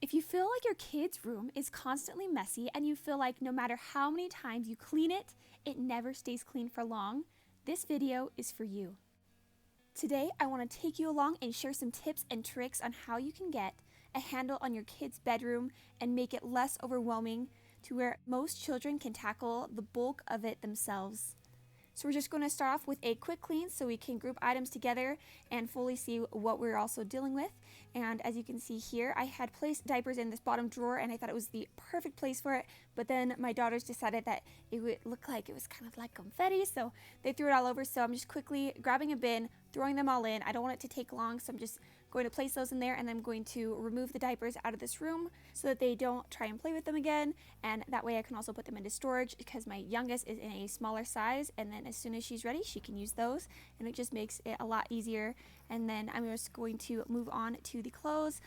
If you feel like your kid's room is constantly messy and you feel like no matter how many times you clean it, it never stays clean for long, this video is for you. Today, I want to take you along and share some tips and tricks on how you can get a handle on your kid's bedroom and make it less overwhelming to where most children can tackle the bulk of it themselves. So we're just going to start off with a quick clean so we can group items together and fully see what we're also dealing with. And as you can see here, I had placed diapers in this bottom drawer and I thought it was the perfect place for it. But then my daughters decided that it would look like it was kind of like confetti, so they threw it all over. So I'm just quickly grabbing a bin, throwing them all in. I don't want it to take long, so I'm just going to place those in there, and then I'm going to remove the diapers out of this room so that they don't try and play with them again. And that way I can also put them into storage because my youngest is in a smaller size, and then as soon as she's ready, she can use those, and it just makes it a lot easier. And then I'm just going to move on to the clothes.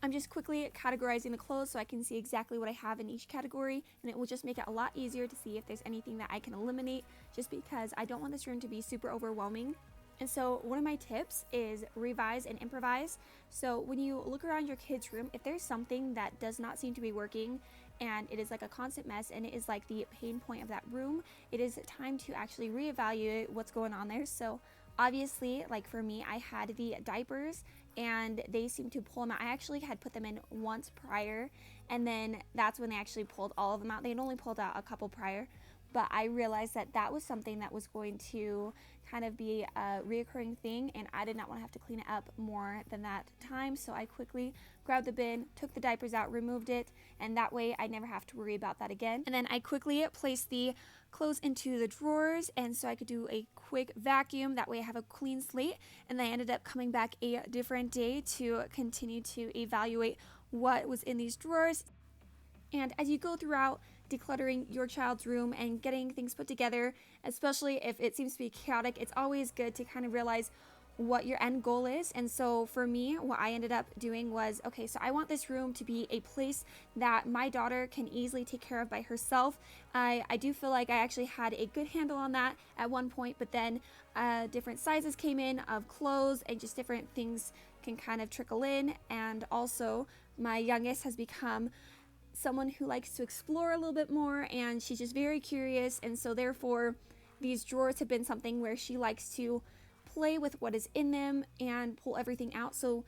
I'm just quickly categorizing the clothes so I can see exactly what I have in each category, and it will just make it a lot easier to see if there's anything that I can eliminate, just because I don't want this room to be super overwhelming. And so one of my tips is revise and improvise. So when you look around your kid's room, if there's something that does not seem to be working and it is like a constant mess and it is like the pain point of that room, it is time to actually reevaluate what's going on there. So obviously, like for me, I had the diapers and they seemed to pull them out. I actually had put them in once prior, and then that's when they actually pulled all of them out. They had only pulled out a couple prior. But I realized that that was something that was going to kind of be a reoccurring thing, and I did not want to have to clean it up more than that time. So I quickly grabbed the bin, took the diapers out, removed it, and that way I never have to worry about that again. And then I quickly placed the clothes into the drawers, and so I could do a quick vacuum. That way I have a clean slate, and then I ended up coming back a different day to continue to evaluate what was in these drawers. And as you go throughout decluttering your child's room and getting things put together, especially if it seems to be chaotic, it's always good to kind of realize what your end goal is. And so for me, what I ended up doing was, okay, so I want this room to be a place that my daughter can easily take care of by herself. I do feel like I actually had a good handle on that at one point, but then different sizes came in of clothes and just different things can kind of trickle in. And also my youngest has become someone who likes to explore a little bit more, and she's just very curious, and so therefore these drawers have been something where she likes to play with what is in them and pull everything out. So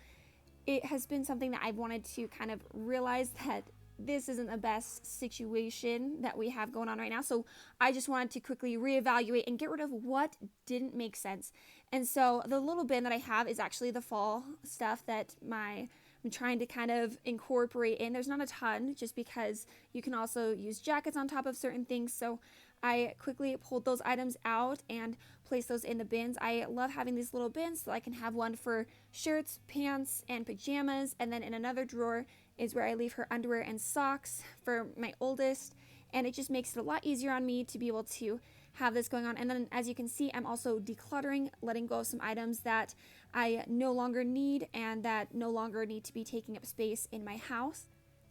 it has been something that I've wanted to kind of realize that this isn't the best situation that we have going on right now. So I just wanted to quickly reevaluate and get rid of what didn't make sense. And so the little bin that I have is actually the fall stuff that I'm trying to kind of incorporate in. There's not a ton, just because you can also use jackets on top of certain things. So I quickly pulled those items out and placed those in the bins. I love having these little bins, so I can have one for shirts, pants, and pajamas. And then in another drawer is where I leave her underwear and socks for my oldest. And it just makes it a lot easier on me to be able to have this going on. And then as you can see, I'm also decluttering, letting go of some items that I no longer need and that no longer need to be taking up space in my house.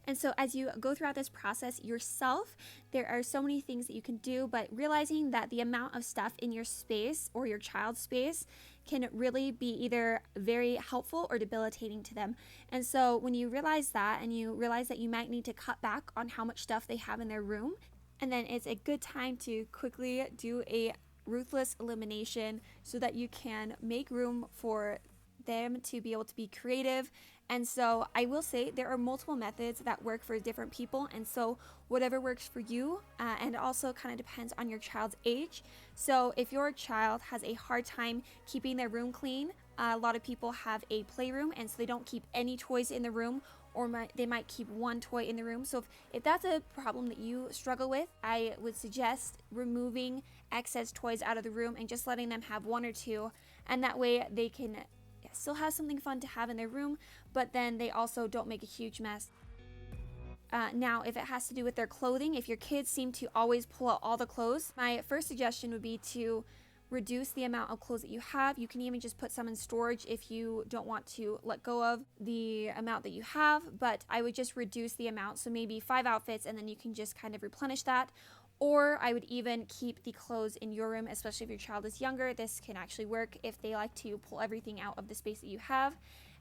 And so as you go throughout this process yourself, there are so many things that you can do, but realizing that the amount of stuff in your space or your child's space can really be either very helpful or debilitating to them. And so when you realize that, and you realize that you might need to cut back on how much stuff they have in their room, and then it's a good time to quickly do a ruthless elimination so that you can make room for them to be able to be creative. And so I will say there are multiple methods that work for different people, and so whatever works for you, and it also kind of depends on your child's age. So if your child has a hard time keeping their room clean, a lot of people have a playroom, and so they don't keep any toys in the room, or they might keep one toy in the room. So if that's a problem that you struggle with, I would suggest removing excess toys out of the room and just letting them have one or two, and that way they can still have something fun to have in their room, but then they also don't make a huge mess. Now, if it has to do with their clothing, if your kids seem to always pull out all the clothes, my first suggestion would be to reduce the amount of clothes that you have. You can even just put some in storage if you don't want to let go of the amount that you have, but I would just reduce the amount. So maybe 5 outfits, and then you can just kind of replenish that. Or I would even keep the clothes in your room, especially if your child is younger. This can actually work if they like to pull everything out of the space that you have.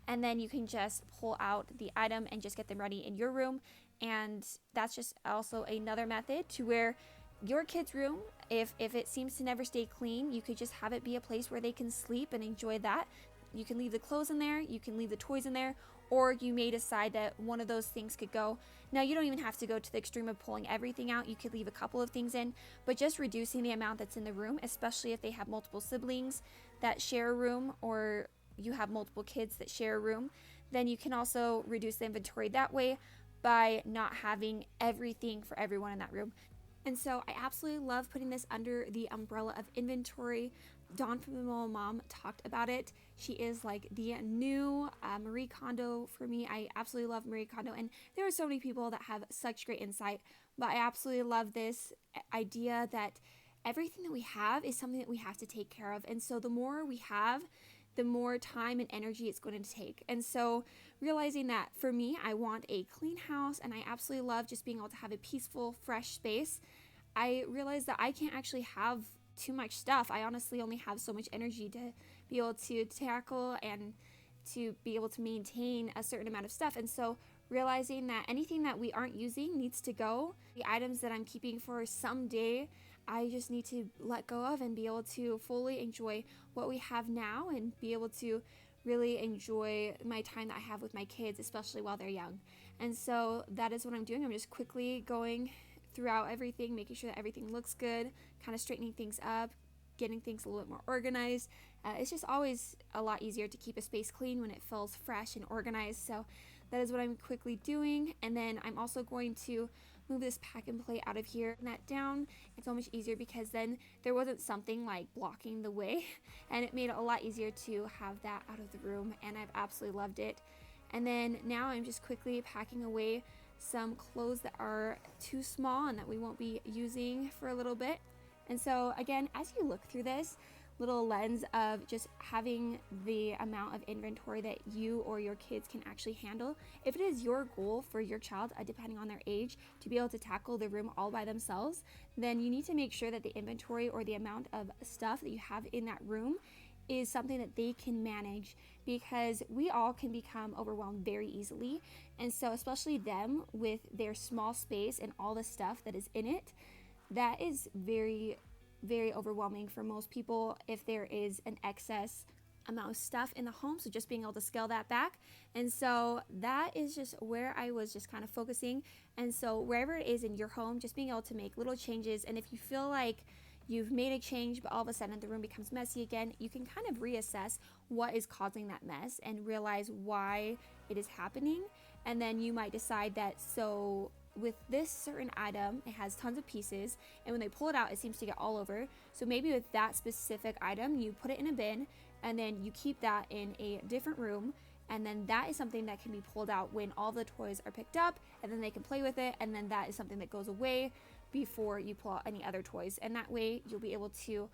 and then you can just pull out the item and just get them ready in your room. And that's just also another method to where your kids' room, if it seems to never stay clean, you could just have it be a place where they can sleep and enjoy that. You can leave the clothes in there, you can leave the toys in there, or you may decide that one of those things could go. Now, you don't even have to go to the extreme of pulling everything out. You could leave a couple of things in, but just reducing the amount that's in the room, especially if they have multiple siblings that share a room, or you have multiple kids that share a room, then you can also reduce the inventory that way by not having everything for everyone in that room. And so I absolutely love putting this under the umbrella of inventory. Dawn from Minimalism talked about it. She is like the new Marie Kondo for me. I absolutely love Marie Kondo, and there are so many people that have such great insight, but I absolutely love this idea that everything that we have is something that we have to take care of. And so the more we have, the more time and energy it's going to take. And so realizing that for me, I want a clean house, and I absolutely love just being able to have a peaceful, fresh space. I realized that I can't actually have too much stuff. I honestly only have so much energy to be able to tackle and to be able to maintain a certain amount of stuff. And so realizing that anything that we aren't using needs to go. The items that I'm keeping for someday, I just need to let go of and be able to fully enjoy what we have now and be able to really enjoy my time that I have with my kids, especially while they're young. And so that is what I'm doing. I'm just quickly going throughout everything, making sure that everything looks good, kind of straightening things up, getting things a little bit more organized. It's just always a lot easier to keep a space clean when it feels fresh and organized. So that is what I'm quickly doing. And then I'm also going to move this pack and play out of here and that down. It's so much easier because then there wasn't something like blocking the way, and it made it a lot easier to have that out of the room, and I've absolutely loved it. And then now I'm just quickly packing away some clothes that are too small and that we won't be using for a little bit. And so again, as you look through this little lens of just having the amount of inventory that you or your kids can actually handle, if it is your goal for your child, depending on their age, to be able to tackle the room all by themselves, then you need to make sure that the inventory or the amount of stuff that you have in that room is something that they can manage, because we all can become overwhelmed very easily. And so especially them with their small space and all the stuff that is in it, that is very overwhelming for most people if there is an excess amount of stuff in the home. So just being able to scale that back. And so that is just where I was just kind of focusing. And so wherever it is in your home, just being able to make little changes. And if you feel like you've made a change but all of a sudden the room becomes messy again, you can kind of reassess what is causing that mess and realize why it is happening. And then you might decide that, so with this certain item, it has tons of pieces, and when they pull it out, it seems to get all over. So maybe with that specific item, you put it in a bin, and then you keep that in a different room, and then that is something that can be pulled out when all the toys are picked up, and then they can play with it, and then that is something that goes away before you pull out any other toys. And that way you'll be able to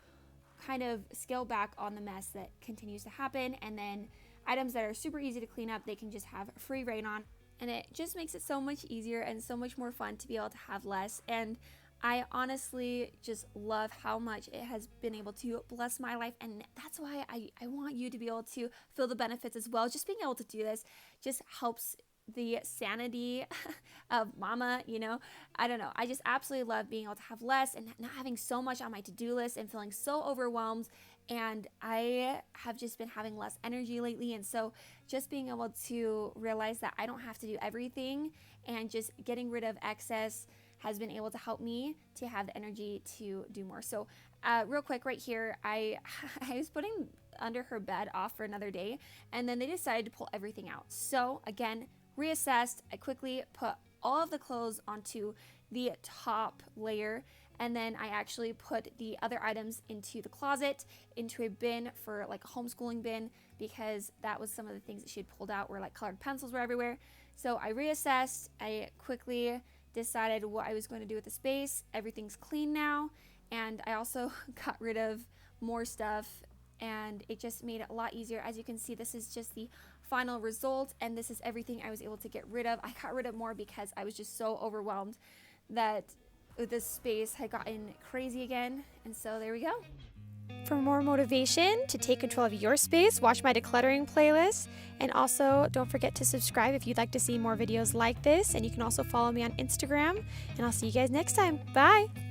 kind of scale back on the mess that continues to happen. And then items that are super easy to clean up, they can just have free reign on. And it just makes it so much easier and so much more fun to be able to have less. And I honestly just love how much it has been able to bless my life. And that's why I want you to be able to feel the benefits as well. Just being able to do this just helps the sanity of mama, you know. I don't know. I just absolutely love being able to have less and not having so much on my to-do list and feeling so overwhelmed. And I have just been having less energy lately. And so just being able to realize that I don't have to do everything and just getting rid of excess has been able to help me to have the energy to do more. So real quick right here, I was putting under her bed off for another day, and then they decided to pull everything out. So again, reassessed. I quickly put all of the clothes onto the top layer, and then I actually put the other items into the closet, into a bin for like a homeschooling bin, because that was some of the things that she had pulled out where like colored pencils were everywhere. So I reassessed. I quickly decided what I was going to do with the space. Everything's clean now, and I also got rid of more stuff, and it just made it a lot easier. As you can see, this is just the final result, and this is everything I was able to get rid of. I got rid of more because I was just so overwhelmed that this space had gotten crazy again. And so there we go. For more motivation to take control of your space, watch my decluttering playlist. And also, don't forget to subscribe if you'd like to see more videos like this. And you can also follow me on Instagram. And I'll see you guys next time. Bye!